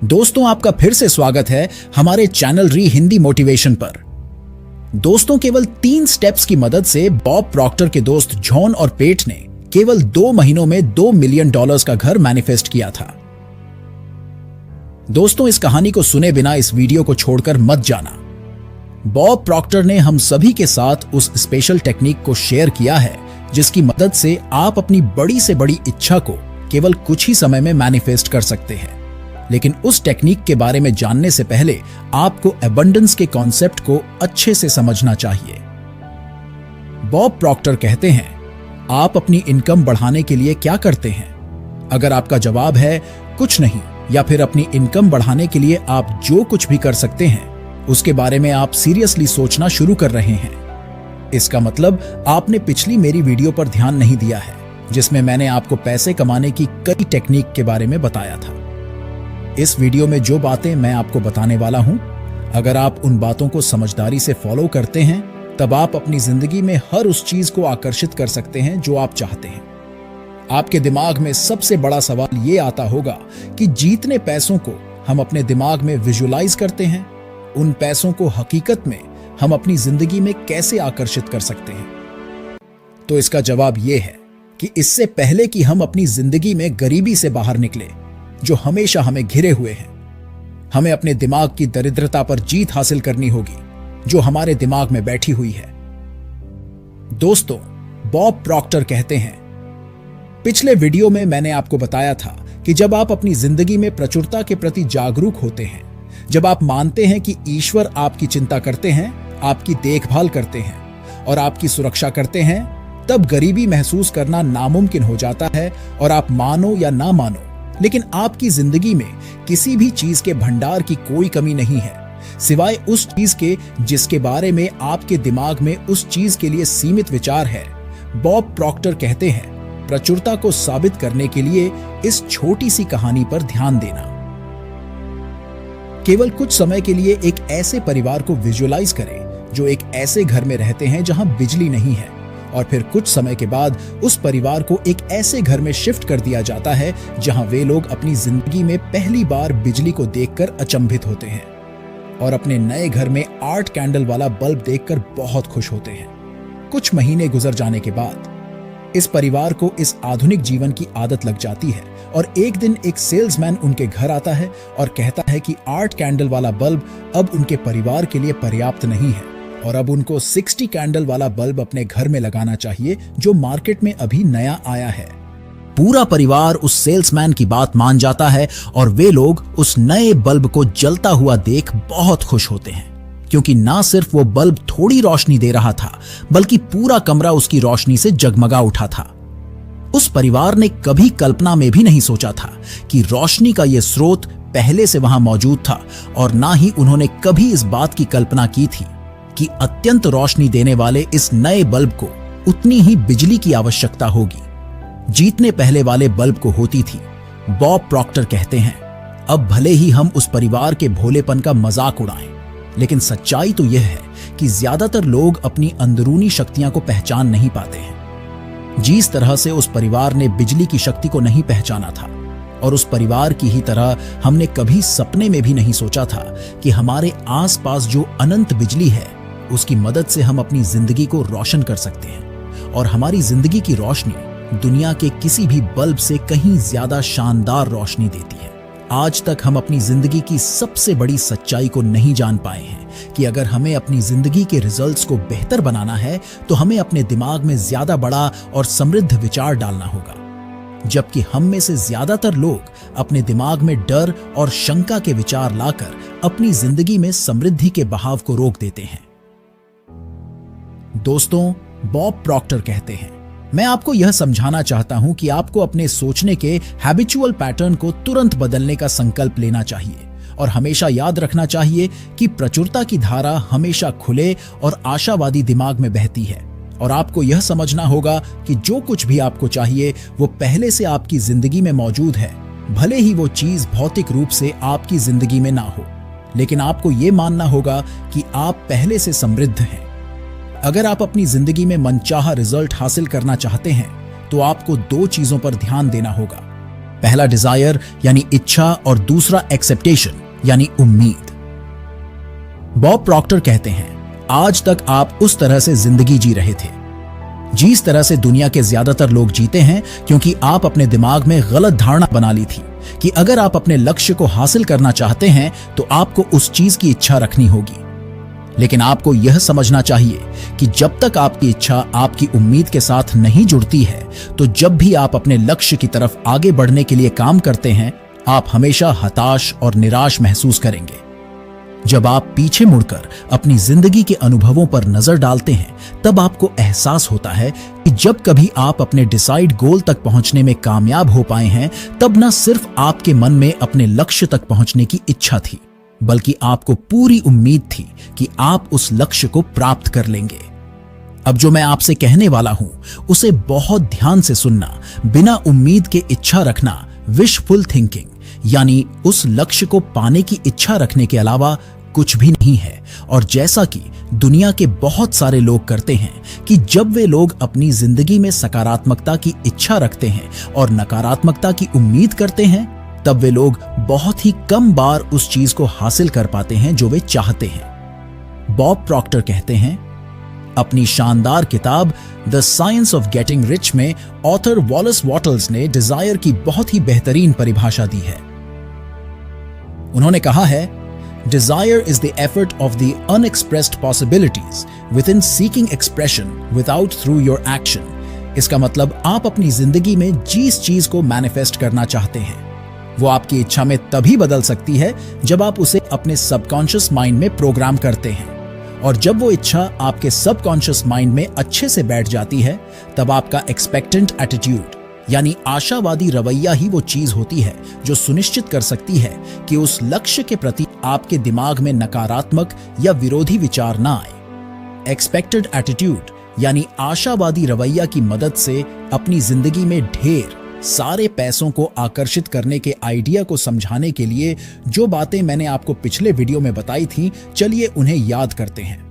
दोस्तों, आपका फिर से स्वागत है हमारे चैनल री हिंदी मोटिवेशन पर। दोस्तों, केवल 3 स्टेप्स की मदद से बॉब प्रॉक्टर के दोस्त जॉन और पेट ने केवल 2 महीनों में $2 मिलियन का घर मैनिफेस्ट किया था। दोस्तों, इस कहानी को सुने बिना इस वीडियो को छोड़कर मत जाना। बॉब प्रॉक्टर ने हम सभी के साथ उस स्पेशल टेक्निक को शेयर किया है जिसकी मदद से आप अपनी बड़ी से बड़ी इच्छा को केवल कुछ ही समय में मैनिफेस्ट कर सकते हैं। लेकिन उस टेक्निक के बारे में जानने से पहले आपको एबंडेंस के कॉन्सेप्ट को अच्छे से समझना चाहिए। बॉब प्रॉक्टर कहते हैं, आप अपनी इनकम बढ़ाने के लिए क्या करते हैं? अगर आपका जवाब है कुछ नहीं, या फिर अपनी इनकम बढ़ाने के लिए आप जो कुछ भी कर सकते हैं उसके बारे में आप सीरियसली सोचना शुरू कर रहे हैं, इसका मतलब आपने पिछली मेरी वीडियो पर ध्यान नहीं दिया है जिसमें मैंने आपको पैसे कमाने की कई टेक्निक के बारे में बताया था। इस वीडियो में जो बातें मैं आपको बताने वाला हूं, अगर आप उन बातों को समझदारी से फॉलो करते हैं तब आप अपनी जिंदगी में हर उस चीज को आकर्षित कर सकते हैं जो आप चाहते हैं। आपके दिमाग में सबसे बड़ा सवाल ये आता होगा कि जितने पैसों को हम अपने दिमाग में विजुलाइज करते हैं, उन पैसों को हकीकत में हम अपनी जिंदगी में कैसे आकर्षित कर सकते हैं? तो इसका जवाब यह है कि इससे पहले कि हम अपनी जिंदगी में गरीबी से बाहर निकले जो हमेशा हमें घिरे हुए हैं, हमें अपने दिमाग की दरिद्रता पर जीत हासिल करनी होगी जो हमारे दिमाग में बैठी हुई है। दोस्तों, बॉब प्रॉक्टर कहते हैं, पिछले वीडियो में मैंने आपको बताया था कि जब आप अपनी जिंदगी में प्रचुरता के प्रति जागरूक होते हैं, जब आप मानते हैं कि ईश्वर आपकी चिंता करते हैं, आपकी देखभाल करते हैं और आपकी सुरक्षा करते हैं, तब गरीबी महसूस करना नामुमकिन हो जाता है। और आप मानो या ना मानो, लेकिन आपकी जिंदगी में किसी भी चीज के भंडार की कोई कमी नहीं है सिवाय उस चीज के जिसके बारे में आपके दिमाग में उस चीज के लिए सीमित विचार है। बॉब प्रॉक्टर कहते हैं, प्रचुरता को साबित करने के लिए इस छोटी सी कहानी पर ध्यान देना। केवल कुछ समय के लिए एक ऐसे परिवार को विजुअलाइज करें जो एक ऐसे घर में रहते हैं जहां बिजली नहीं है, और फिर कुछ समय के बाद उस परिवार को एक ऐसे घर में शिफ्ट कर दिया जाता है जहां वे लोग अपनी जिंदगी में पहली बार बिजली को देखकर अचंभित होते हैं और अपने नए घर में 8 कैंडल वाला बल्ब देखकर बहुत खुश होते हैं। कुछ महीने गुजर जाने के बाद इस परिवार को इस आधुनिक जीवन की आदत लग जाती है और एक दिन एक सेल्समैन उनके घर आता है और कहता है कि 8 कैंडल वाला बल्ब अब उनके परिवार के लिए पर्याप्त नहीं है और अब उनको 60 कैंडल वाला बल्ब अपने घर में लगाना चाहिए जो मार्केट में अभी नया आया है। पूरा परिवार उस सेल्समैन की बात मान जाता है और वे लोग उस नए बल्ब को जलता हुआ देख बहुत खुश होते हैं, क्योंकि ना सिर्फ वो बल्ब थोड़ी रोशनी दे रहा था बल्कि पूरा कमरा उसकी रोशनी से जगमगा उठा था। उस परिवार ने कभी कल्पना में भी नहीं सोचा था कि रोशनी का यह स्रोत पहले से वहां मौजूद था, और ना ही उन्होंने कभी इस बात की कल्पना की थी कि अत्यंत रोशनी देने वाले इस नए बल्ब को उतनी ही बिजली की आवश्यकता होगी जितने पहले वाले बल्ब को होती थी। बॉब प्रॉक्टर कहते हैं, अब भले ही हम उस परिवार के भोलेपन का मजाक उड़ाएं, लेकिन सच्चाई तो यह है कि ज्यादातर लोग अपनी अंदरूनी शक्तियां को पहचान नहीं पाते हैं। जिस तरह से उस परिवार ने बिजली की शक्ति को नहीं पहचाना था, और उस परिवार की ही तरह हमने कभी सपने में भी नहीं सोचा था कि हमारे आसपास जो अनंत बिजली है उसकी मदद से हम अपनी जिंदगी को रोशन कर सकते हैं, और हमारी जिंदगी की रोशनी दुनिया के किसी भी बल्ब से कहीं ज्यादा शानदार रोशनी देती है। आज तक हम अपनी जिंदगी की सबसे बड़ी सच्चाई को नहीं जान पाए हैं कि अगर हमें अपनी जिंदगी के रिजल्ट्स को बेहतर बनाना है तो हमें अपने दिमाग में ज्यादा बड़ा और समृद्ध विचार डालना होगा, जबकि हम में से ज्यादातर लोग अपने दिमाग में डर और शंका के विचार लाकर अपनी जिंदगी में समृद्धि के बहाव को रोक देते हैं। दोस्तों, बॉब प्रॉक्टर कहते हैं, मैं आपको यह समझाना चाहता हूं कि आपको अपने सोचने के हैबिचुअल पैटर्न को तुरंत बदलने का संकल्प लेना चाहिए और हमेशा याद रखना चाहिए कि प्रचुरता की धारा हमेशा खुले और आशावादी दिमाग में बहती है, और आपको यह समझना होगा कि जो कुछ भी आपको चाहिए वो पहले से आपकी जिंदगी में मौजूद है, भले ही वो चीज भौतिक रूप से आपकी जिंदगी में ना हो, लेकिन आपको ये मानना होगा कि आप पहले से समृद्ध हैं। अगर आप अपनी जिंदगी में मनचाहा रिजल्ट हासिल करना चाहते हैं तो आपको 2 चीजों पर ध्यान देना होगा। पहला डिजायर यानी इच्छा और दूसरा एक्सेप्टेशन यानी उम्मीद। बॉब प्रॉक्टर कहते हैं, आज तक आप उस तरह से जिंदगी जी रहे थे जिस तरह से दुनिया के ज्यादातर लोग जीते हैं, क्योंकि आप अपने दिमाग में गलत धारणा बना ली थी कि अगर आप अपने लक्ष्य को हासिल करना चाहते हैं तो आपको उस चीज की इच्छा रखनी होगी। लेकिन आपको यह समझना चाहिए कि जब तक आपकी इच्छा आपकी उम्मीद के साथ नहीं जुड़ती है, तो जब भी आप अपने लक्ष्य की तरफ आगे बढ़ने के लिए काम करते हैं, आप हमेशा हताश और निराश महसूस करेंगे। जब आप पीछे मुड़कर अपनी जिंदगी के अनुभवों पर नजर डालते हैं, तब आपको एहसास होता है कि जब कभी आप अपने डिसाइड गोल तक पहुंचने में कामयाब हो पाए हैं, तब न सिर्फ आपके मन में अपने लक्ष्य तक पहुंचने की इच्छा थी, बल्कि आपको पूरी उम्मीद थी कि आप उस लक्ष्य को प्राप्त कर लेंगे। अब जो मैं आपसे कहने वाला हूं, उसे बहुत ध्यान से सुनना। बिना उम्मीद के इच्छा रखना विशफुल थिंकिंग यानी उस लक्ष्य को पाने की इच्छा रखने के अलावा कुछ भी नहीं है। और जैसा कि दुनिया के बहुत सारे लोग करते हैं कि जब वे लोग अपनी जिंदगी में सकारात्मकता की इच्छा रखते हैं और नकारात्मकता की उम्मीद करते हैं, तब वे लोग बहुत ही कम बार उस चीज को हासिल कर पाते हैं जो वे चाहते हैं। बॉब प्रॉक्टर कहते हैं, अपनी शानदार किताब the science of getting rich में ऑथर वॉलेस वॉटल्स ने डिजायर की बहुत ही बेहतरीन परिभाषा दी है। उन्होंने कहा है, desire is the effort of the unexpressed possibilities with in seeking expression without through your action. इसका मतलब आप अपनी जिंदगी में जिस चीज को मैनिफेस्ट करना चाहते हैं, वो आपकी इच्छा में तभी बदल सकती है जब आप उसे अपने सबकॉन्शियस माइंड में प्रोग्राम करते हैं। और जब वो इच्छा आपके सबकॉन्शियस माइंड में अच्छे से बैठ जाती है, तब आपका एक्सपेक्टेंट एटीट्यूड यानी आशावादी रवैया ही वो चीज होती है जो सुनिश्चित कर सकती है कि उस लक्ष्य के प्रति आपके दिमाग में नकारात्मक या विरोधी विचार ना आए। एक्सपेक्टेड एटीट्यूड यानी आशावादी रवैया की मदद से अपनी जिंदगी में ढेर सारे पैसों को आकर्षित करने के आइडिया को समझाने के लिए जो बातें मैंने आपको पिछले वीडियो में बताई थी, चलिए उन्हें याद करते हैं।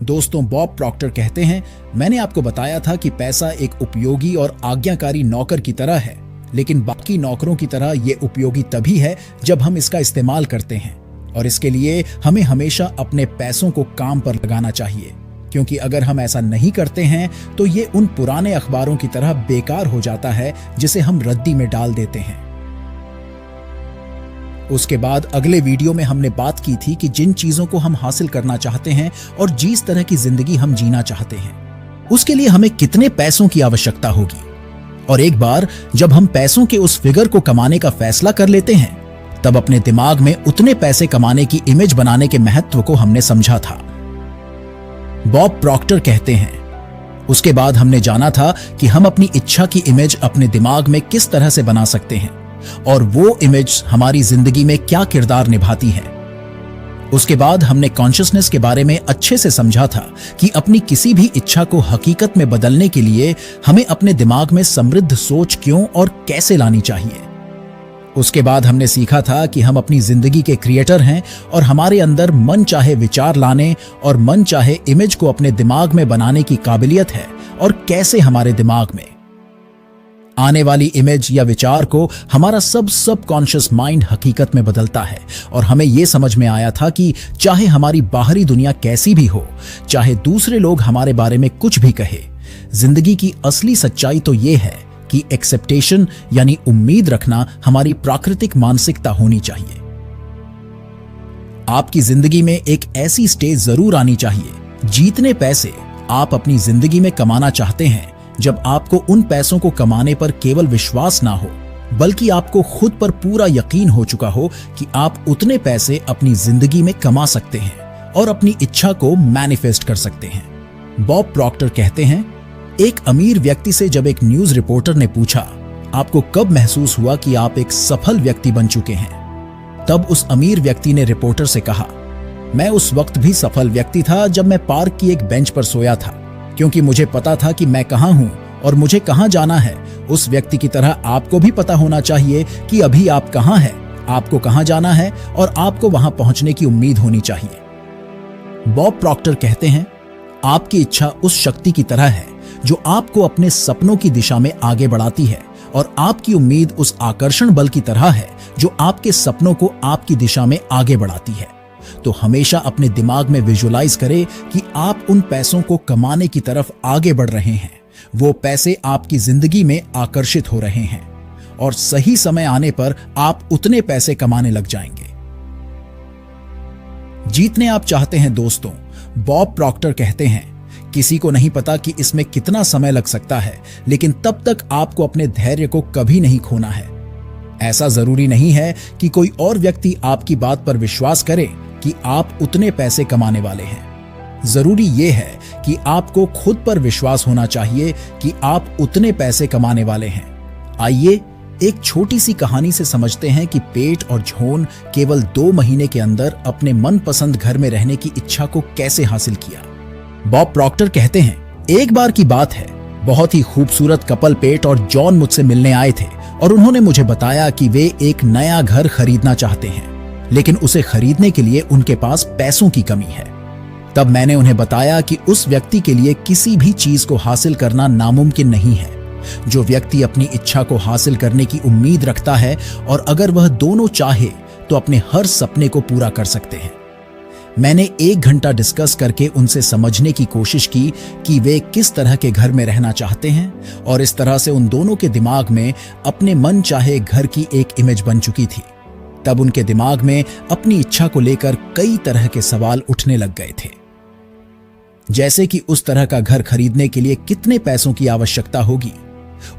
दोस्तों, बॉब प्रॉक्टर कहते हैं, मैंने आपको बताया था कि पैसा एक उपयोगी और आज्ञाकारी नौकर की तरह है, लेकिन बाकी नौकरों की तरह ये उपयोगी तभी है जब हम इसका इस्तेमाल करते हैं। और इसके लिए हमें हमेशा अपने पैसों को काम पर लगाना चाहिए, क्योंकि अगर हम ऐसा नहीं करते हैं तो ये उन पुराने अखबारों की तरह बेकार हो जाता है जिसे हम रद्दी में डाल देते हैं। उसके बाद अगले वीडियो में हमने बात की थी कि जिन चीजों को हम हासिल करना चाहते हैं और जिस तरह की जिंदगी हम जीना चाहते हैं, उसके लिए हमें कितने पैसों की आवश्यकता होगी। और एक बार जब हम पैसों के उस फिगर को कमाने का फैसला कर लेते हैं, तब अपने दिमाग में उतने पैसे कमाने की इमेज बनाने के महत्व को हमने समझा था। बॉब प्रॉक्टर कहते हैं, उसके बाद हमने जाना था कि हम अपनी इच्छा की इमेज अपने दिमाग में किस तरह से बना सकते हैं और वो इमेज हमारी जिंदगी में क्या किरदार निभाती है। उसके बाद हमने कॉन्शियसनेस के बारे में अच्छे से समझा था कि अपनी किसी भी इच्छा को हकीकत में बदलने के लिए हमें अपने दिमाग में समृद्ध सोच क्यों और कैसे लानी चाहिए। उसके बाद हमने सीखा था कि हम अपनी जिंदगी के क्रिएटर हैं और हमारे अंदर मन चाहे विचार लाने और मन चाहे इमेज को अपने दिमाग में बनाने की काबिलियत है, और कैसे हमारे दिमाग में आने वाली इमेज या विचार को हमारा सबकॉन्शियस माइंड हकीकत में बदलता है। और हमें यह समझ में आया था कि चाहे हमारी बाहरी दुनिया कैसी भी हो, चाहे दूसरे लोग हमारे बारे में कुछ भी कहे, जिंदगी की असली सच्चाई तो यह है कि एक्सेप्टेशन यानी उम्मीद रखना हमारी प्राकृतिक मानसिकता होनी चाहिए। आपकी जिंदगी में एक ऐसी स्टेज जरूर आनी चाहिए जितने पैसे आप अपनी जिंदगी में कमाना चाहते हैं, जब आपको उन पैसों को कमाने पर केवल विश्वास ना हो, बल्कि आपको खुद पर पूरा यकीन हो चुका हो कि आप उतने पैसे अपनी जिंदगी में कमा सकते हैं और अपनी इच्छा को मैनिफेस्ट कर सकते हैं। बॉब प्रॉक्टर कहते हैं, एक अमीर व्यक्ति से जब एक न्यूज रिपोर्टर ने पूछा, आपको कब महसूस हुआ कि आप एक सफल व्यक्ति बन चुके हैं, तब उस अमीर व्यक्ति ने रिपोर्टर से कहा, मैं उस वक्त भी सफल व्यक्ति था जब मैं पार्क की एक बेंच पर सोया था, क्योंकि मुझे पता था कि मैं कहां हूं और मुझे कहां जाना है। उस व्यक्ति की तरह आपको भी पता होना चाहिए कि अभी आप कहां हैं, आपको कहां जाना है और आपको वहां पहुंचने की उम्मीद होनी चाहिए। बॉब प्रॉक्टर कहते हैं, आपकी इच्छा उस शक्ति की तरह है जो आपको अपने सपनों की दिशा में आगे बढ़ाती है और आपकी उम्मीद उस आकर्षण बल की तरह है जो आपके सपनों को आपकी दिशा में आगे बढ़ाती है। तो हमेशा अपने दिमाग में विजुअलाइज करें कि आप उन पैसों को कमाने की तरफ आगे बढ़ रहे हैं। वो पैसे आपकी जिंदगी में आकर्षित हो रहे हैं और सही समय आने पर आप उतने पैसे कमाने लग जाएंगे। जीतने आप चाहते हैं दोस्तों। बॉब प्रॉक्टर कहते हैं, किसी को नहीं पता कि इसमें कितना समय लग सकता है, लेकिन तब तक आपको अपने धैर्य को कभी नहीं खोना है। ऐसा जरूरी नहीं है कि कोई और व्यक्ति आपकी बात पर विश्वास करे कि आप उतने पैसे कमाने वाले हैं। जरूरी यह है कि आपको खुद पर विश्वास होना चाहिए कि आप उतने पैसे कमाने वाले हैं। आइए एक छोटी सी कहानी से समझते हैं कि पेट और जॉन केवल 2 महीने के अंदर अपने मनपसंद घर में रहने की इच्छा को कैसे हासिल किया। बॉब प्रॉक्टर कहते हैं, एक बार की बात है, बहुत ही खूबसूरत कपल पेट और जॉन मुझसे मिलने आए थे और उन्होंने मुझे बताया कि वे एक नया घर खरीदना चाहते हैं, लेकिन उसे खरीदने के लिए उनके पास पैसों की कमी है। तब मैंने उन्हें बताया कि उस व्यक्ति के लिए किसी भी चीज को हासिल करना नामुमकिन नहीं है। जो व्यक्ति अपनी इच्छा को हासिल करने की उम्मीद रखता है और अगर वह दोनों चाहे तो अपने हर सपने को पूरा कर सकते हैं। मैंने 1 घंटा डिस्कस करके उनसे समझने की कोशिश की कि वे किस तरह के घर में रहना चाहते हैं और इस तरह से उन दोनों के दिमाग में अपने मन चाहे घर की एक इमेज बन चुकी थी। तब उनके दिमाग में अपनी इच्छा को लेकर कई तरह के सवाल उठने लग गए थे, जैसे कि उस तरह का घर खरीदने के लिए कितने पैसों की आवश्यकता होगी,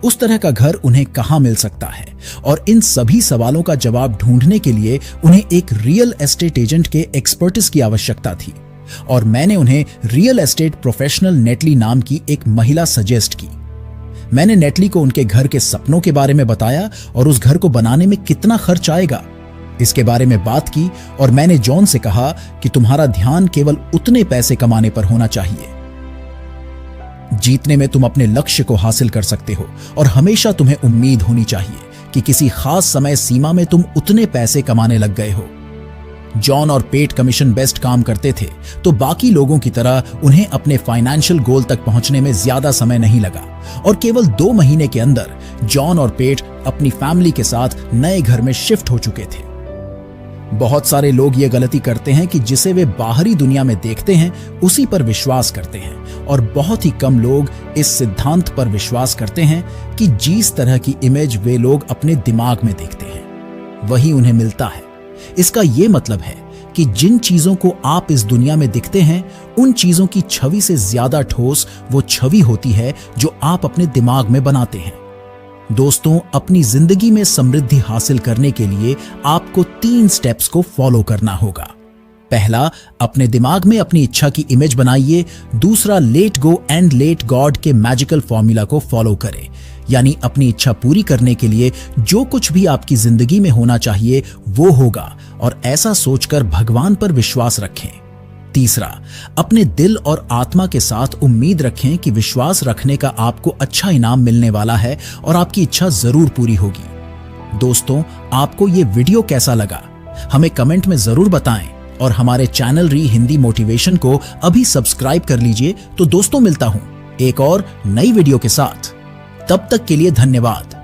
उस तरह का घर उन्हें कहां मिल सकता है, और इन सभी सवालों का जवाब ढूंढने के लिए उन्हें एक रियल एस्टेट एजेंट के एक्सपर्टिस की आवश्यकता थी। और मैंने उन्हें रियल एस्टेट प्रोफेशनल नेटली नाम की एक महिला सजेस्ट की। मैंने नेटली को उनके घर के सपनों के बारे में बताया और उस घर को बनाने में कितना खर्च आएगा इसके बारे में बात की, और मैंने जॉन से कहा कि तुम्हारा ध्यान केवल उतने पैसे कमाने पर होना चाहिए। जीतने में तुम अपने लक्ष्य को हासिल कर सकते हो और हमेशा तुम्हें उम्मीद होनी चाहिए कि किसी खास समय सीमा में तुम उतने पैसे कमाने लग गए हो। जॉन और पेट कमीशन बेस्ड काम करते थे, तो बाकी लोगों की तरह उन्हें अपने फाइनेंशियल गोल तक पहुंचने में ज्यादा समय नहीं लगा और केवल 2 महीने के अंदर जॉन और पेट अपनी फैमिली के साथ नए घर में शिफ्ट हो चुके थे। बहुत सारे लोग ये गलती करते हैं कि जिसे वे बाहरी दुनिया में देखते हैं उसी पर विश्वास करते हैं, और बहुत ही कम लोग इस सिद्धांत पर विश्वास करते हैं कि जिस तरह की इमेज वे लोग अपने दिमाग में देखते हैं वही उन्हें मिलता है। इसका ये मतलब है कि जिन चीजों को आप इस दुनिया में दिखते हैं उन चीजों की छवि से ज्यादा ठोस वो छवि होती है जो आप अपने दिमाग में बनाते हैं। दोस्तों, अपनी जिंदगी में समृद्धि हासिल करने के लिए आपको 3 स्टेप्स को फॉलो करना होगा। पहला, अपने दिमाग में अपनी इच्छा की इमेज बनाइए। दूसरा, let go and let God के मैजिकल फॉर्मूला को फॉलो करें, यानी अपनी इच्छा पूरी करने के लिए जो कुछ भी आपकी जिंदगी में होना चाहिए वो होगा, और ऐसा सोचकर भगवान पर विश्वास रखें। तीसरा, अपने दिल और आत्मा के साथ उम्मीद रखें कि विश्वास रखने का आपको अच्छा इनाम मिलने वाला है और आपकी इच्छा जरूर पूरी होगी। दोस्तों, आपको ये वीडियो कैसा लगा हमें कमेंट में जरूर बताएं, और हमारे चैनल री हिंदी मोटिवेशन को अभी सब्सक्राइब कर लीजिए। तो दोस्तों, मिलता हूं एक और नई वीडियो के साथ। तब तक के लिए धन्यवाद।